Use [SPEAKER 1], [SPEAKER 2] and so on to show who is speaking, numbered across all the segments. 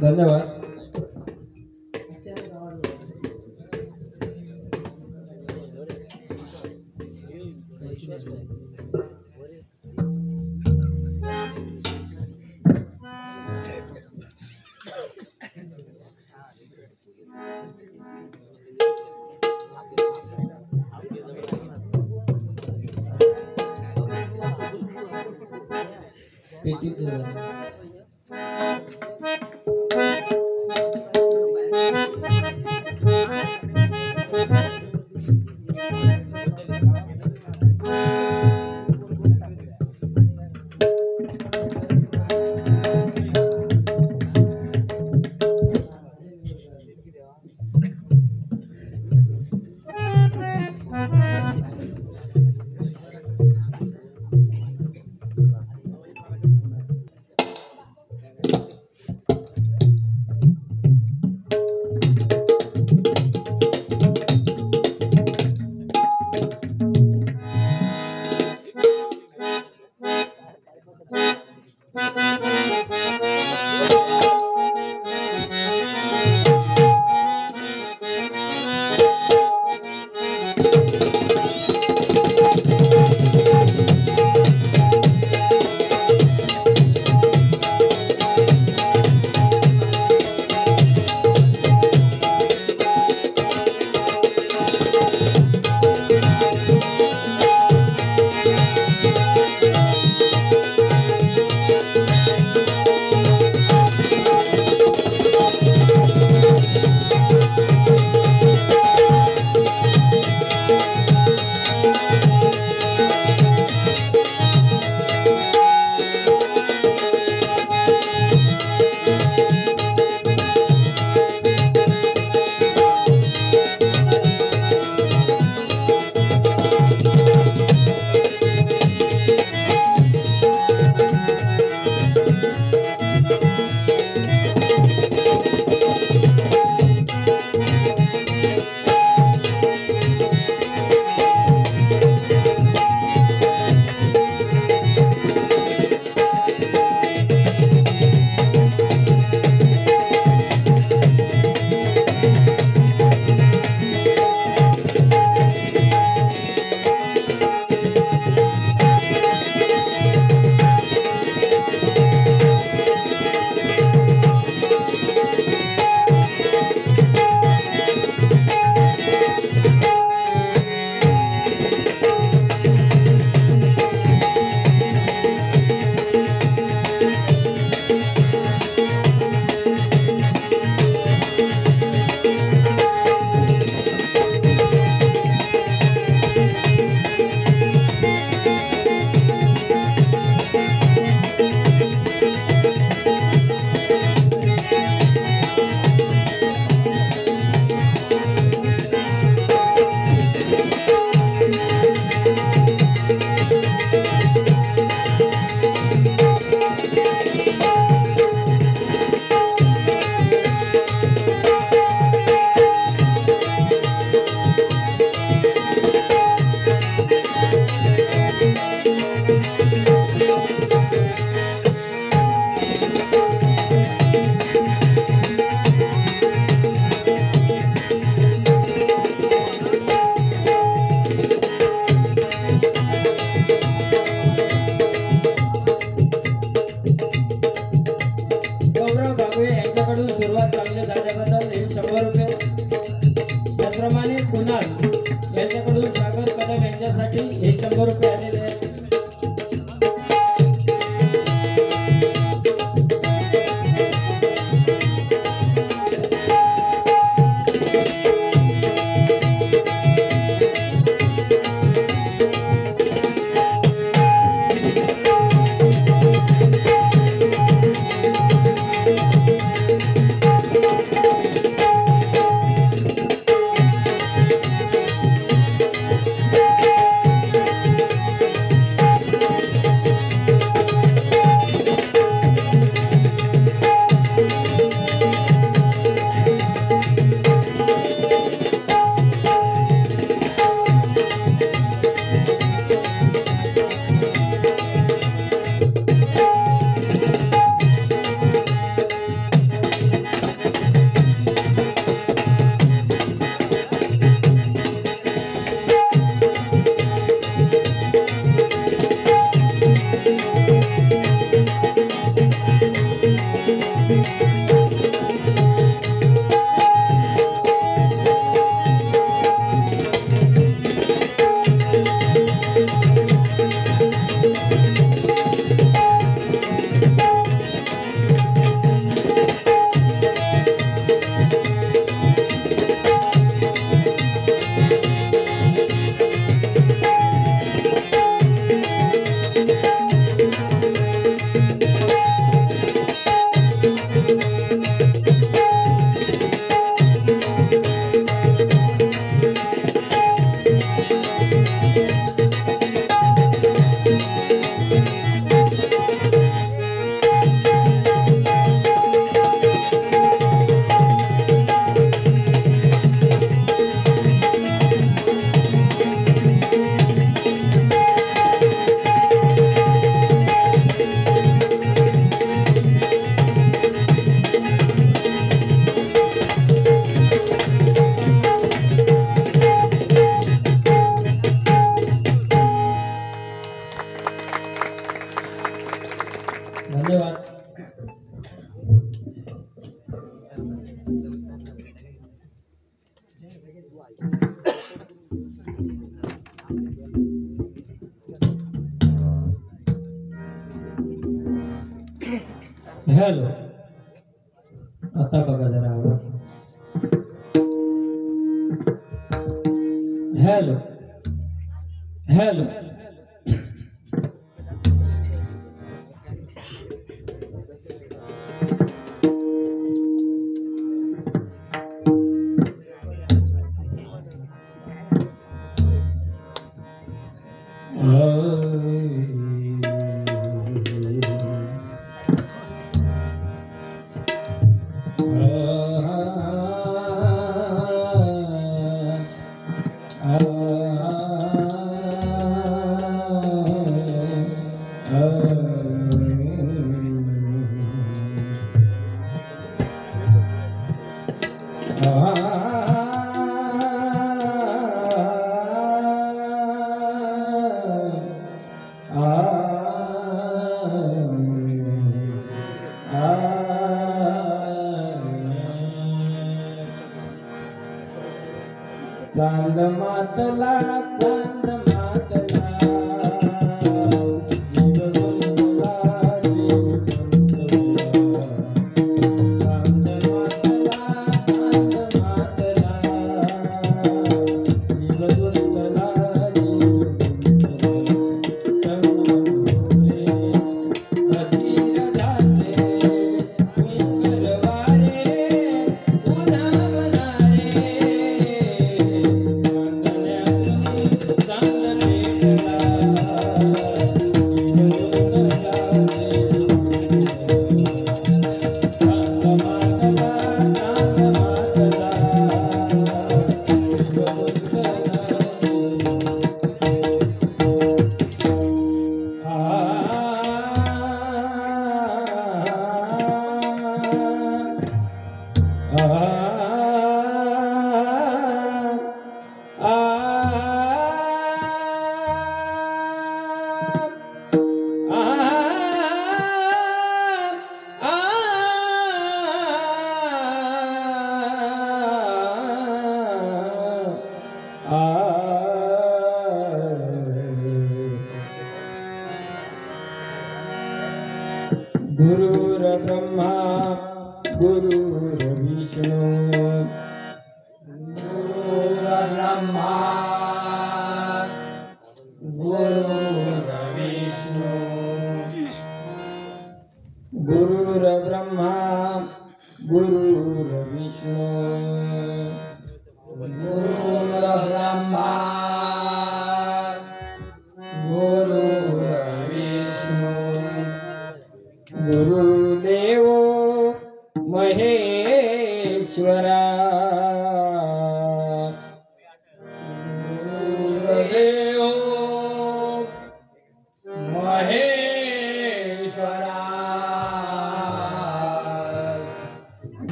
[SPEAKER 1] धन्यवाद. हॅलो, आता बघा जरा आवाज. हॅलो हॅलो, चांद मातला चांद मातला गुरुर्ब्रह्मा गुरुर्विष्णू गुरुर्ब्रह्मा गुरुर्विष्णू गुरुर्ब्रह्मा गुरुर्विष्णू गुरुर्ब्रह्मा गुरुर्विष्णू गुरुदेव महेश्वरा गुरुदेव महेश्वरा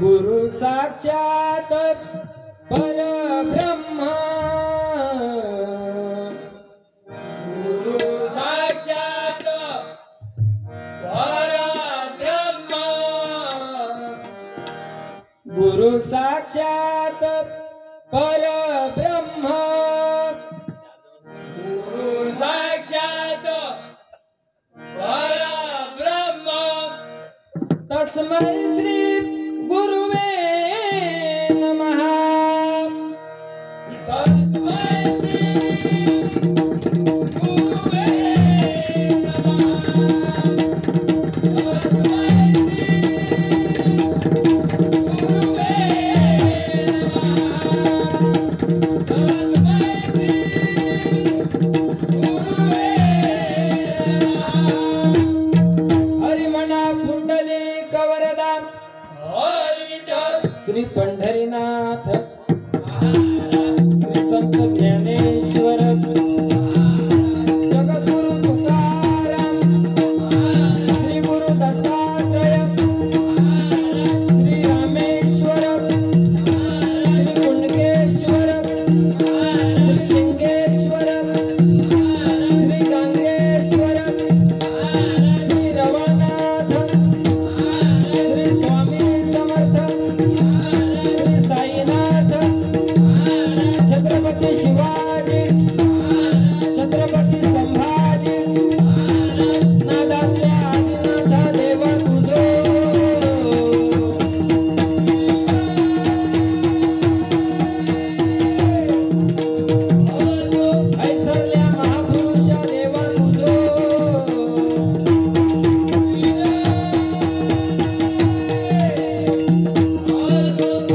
[SPEAKER 1] गुरु साक्षात परब्रह्म गुरु साक्षात परब्रह्म गुरु साक्षात परब्रह्म
[SPEAKER 2] गुरु साक्षात परब्रह्म
[SPEAKER 1] तस्मै श्री गुरुवे नमः
[SPEAKER 2] तस्मै श्री गुरुवे नमः तस्मै श्री गुरुवे नमः तस्मै श्री गुरुवे नमः
[SPEAKER 1] हरिमना कुंडली कवरदा
[SPEAKER 2] हरी विठ्ठल
[SPEAKER 1] श्री पंढरीनाथ श्री संत ज्ञानेश्वर जगद्गुरु तुकाराम श्री गुरु दत्तात्रय श्री रामेश्वर श्री कुंडकेश्वर श्री लिंगेश्वर श्री गंगेश्वर श्री रवनाथ श्री स्वामी समर्थ श्री साईनाथ छत्रपती शिवाजी छत्रपती संभाजी नादातल्या आदिनाथा देवा तुझो ऐसरल्या महापुरुषा देवा तुझो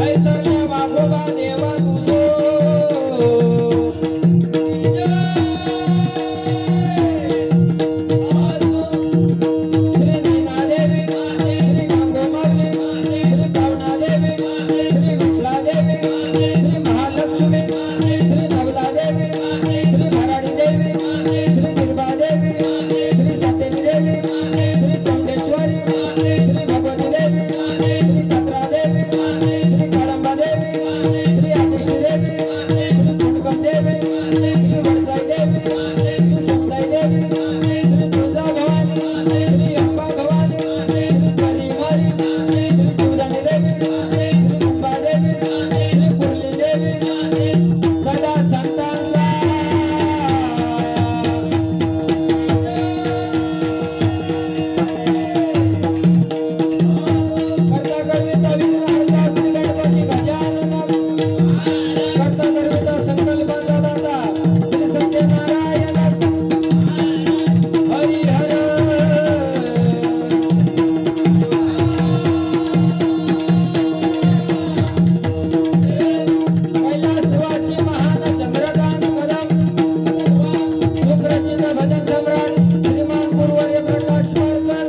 [SPEAKER 1] ऐसरल्या वाघोबा देवा तुझो श्री नीनादेवी श्री गंगोमावली श्री पावनादेवी श्री विठ्ठलादेवी श्री महालक्ष्मी श्री नवलादेवी श्री भराडीदेवी श्री दुर्गादेवी श्री सत्यदेवी श्री चौंडेश्वरी श्री भगवतीदेवी श्री चंद्रादेवी श्री कळंबादेवी श्री आदिष्टदेवी श्री कुंडकदेवी श्री वरदाईदेवी श्री सप्ताईदेवी श्री तुळजाभवानी श्री अंबा भवानी श्री करीमारी श्री तुळजानीदेवी श्री कुंभादेवी श्री कुर्लीदेवी सदा संतांचा कर्ता कर्विता विघ्नहर्ता श्री गणपती गजानन कर्ता कर्विता संकल्पाचा दाता श्री सत्यनारायण हरी हर कैलासवासी महान चंद्रकांत कदम सुप्रसिद्ध भजन सम्राट श्रीमान गुरुवर्य प्रकाश मारकर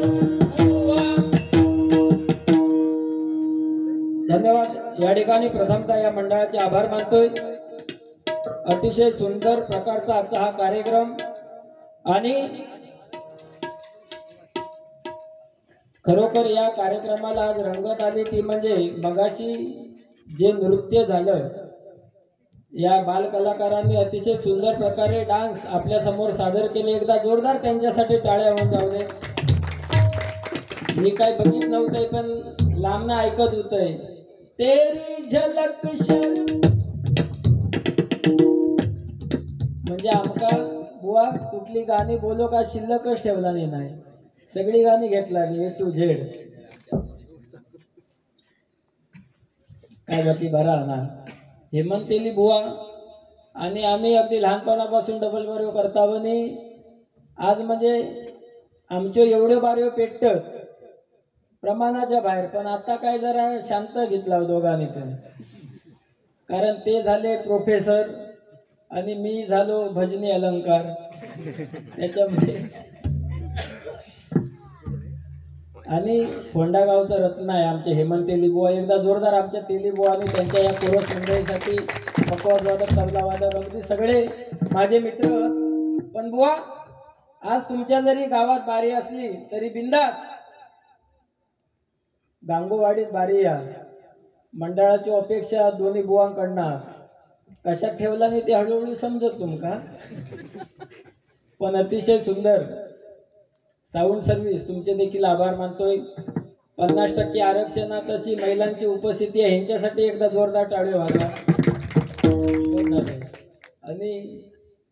[SPEAKER 1] धन्यवाद। या ठिकाणी प्रथमतः या मंडळाचे आभार मानतोय। अतिशय सुंदर प्रकारचा आजचा हा कार्यक्रम आणि खरोखर या कार्यक्रमाला आज रंगत आली ती म्हणजे मगाशी जे नृत्य झालं या बाल कलाकारांनी अतिशय सुंदर प्रकारे डान्स आपल्या समोर सादर केले। एकदा जोरदार त्यांच्यासाठी टाळ्या होऊन जाऊ दे। मी काय बघित नव्हतंय पण लांबनं ऐकत होतंय तेरी झलक म्हणजे आमका बुवा कुठली गाणी बोलो का शिल्लकच ठेवला नाही, सगळी गाणी घेतला ए टू झेड। काय बाकी बरा ना हेमंतेली बुवा आणि आम्ही अगदी लहानपणापासून डबल बारीव करतावनी आज म्हणजे आमचे एवढे बारीव पेटत प्रमाणाच्या बाहेर। पण आता काय जरा शांत घेतला दोघांनी पण, कारण ते झाले प्रोफेसर आणि मी झालो भजनी अलंकार त्याच्यामध्ये। आणि फोंडा गावचा रत्न आहे आमचे हेमंत तेली बुवा। एकदा जोरदार आमच्या तेली बुवा आणि त्यांच्या या कोरस मंडळीसाठी पकवाद वादक तबला वादक अगदी सगळे माझे मित्र। पण बुवा आज तुमच्या जरी गावात बारी असली तरी बिंदास गांगोवाडीत बारी या मंडळाची अपेक्षा दोन्ही बुवांकडनं कशात ठेवला नाही ते हळूहळू समजत तुमका। पण अतिशय सुंदर साऊंड सर्व्हिस तुमचे देखील आभार मानतोय। 50% आरक्षणात अशी महिलांची उपस्थिती आहे, ह्यांच्यासाठी एकदा जोरदार टाळी वाजवा. आणि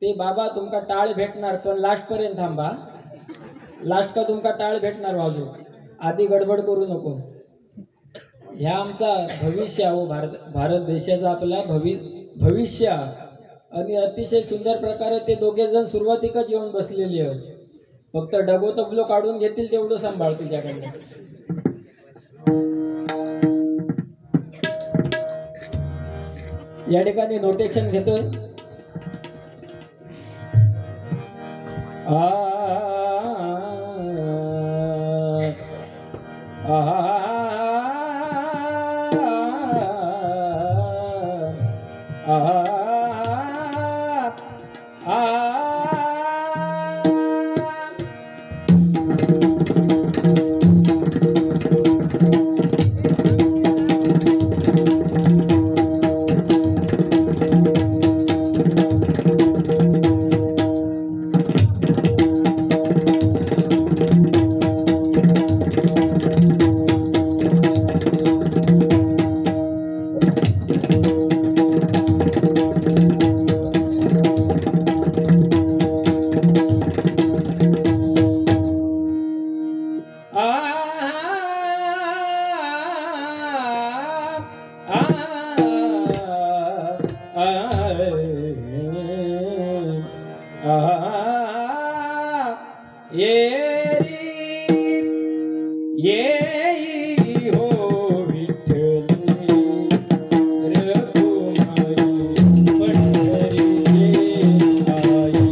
[SPEAKER 1] ते बाबा तुमका टाळ भेटणार, पण लास्ट पर्यंत थांबा. लास्ट का तुमका टाळ भेटणार वाजू, आधी गडबड करू नको. ह्या आमचा भविष्य हो, भारत देशाचा आपला भविष्य. आणि अतिशय सुंदर प्रकारे ते दोघे जण सुरुवातीकच येऊन बसलेले आहेत. फक्त डबो तबलो काढून घेतील तेवढं सांभाळ तुझ्याकडनं. या ठिकाणी नोटेशन घेतोय. ये हो विठ्ठली रघुमाई पंढरीची आई.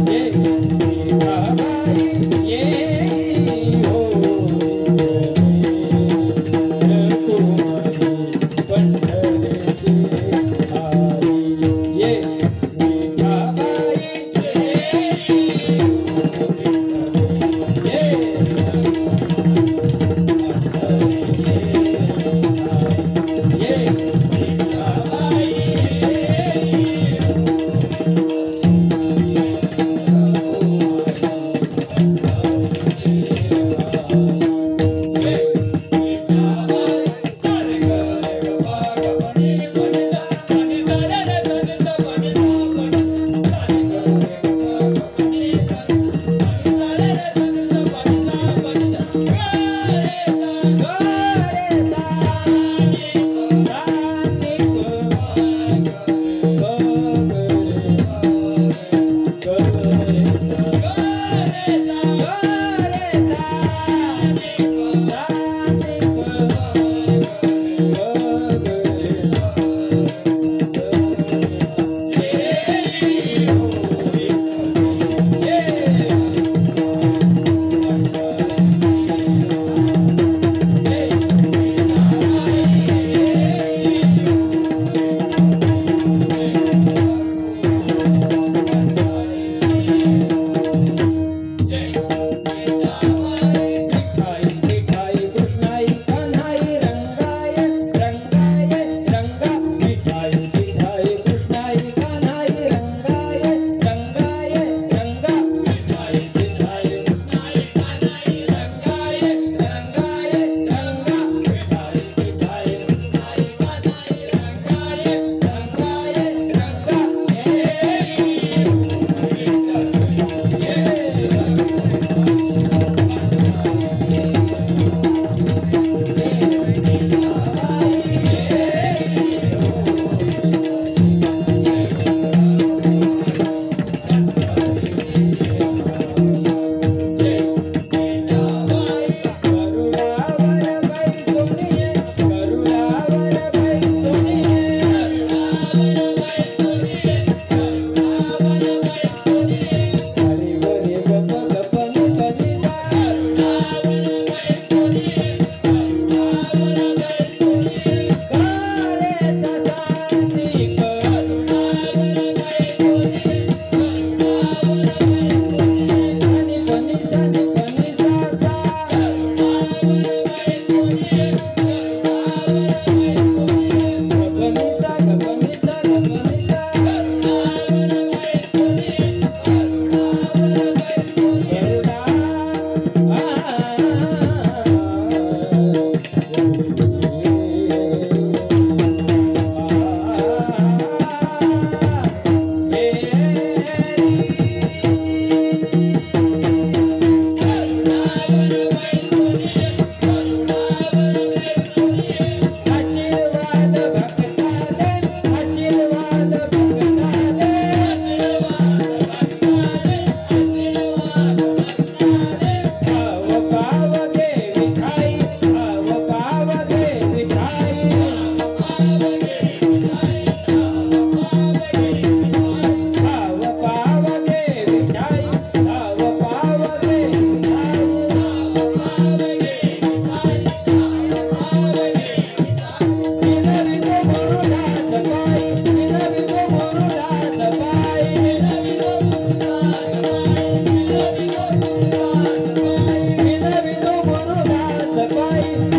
[SPEAKER 1] ये बाबाई ये हो विठ्ठली रघुमाई पंढरीची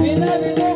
[SPEAKER 1] विना विनो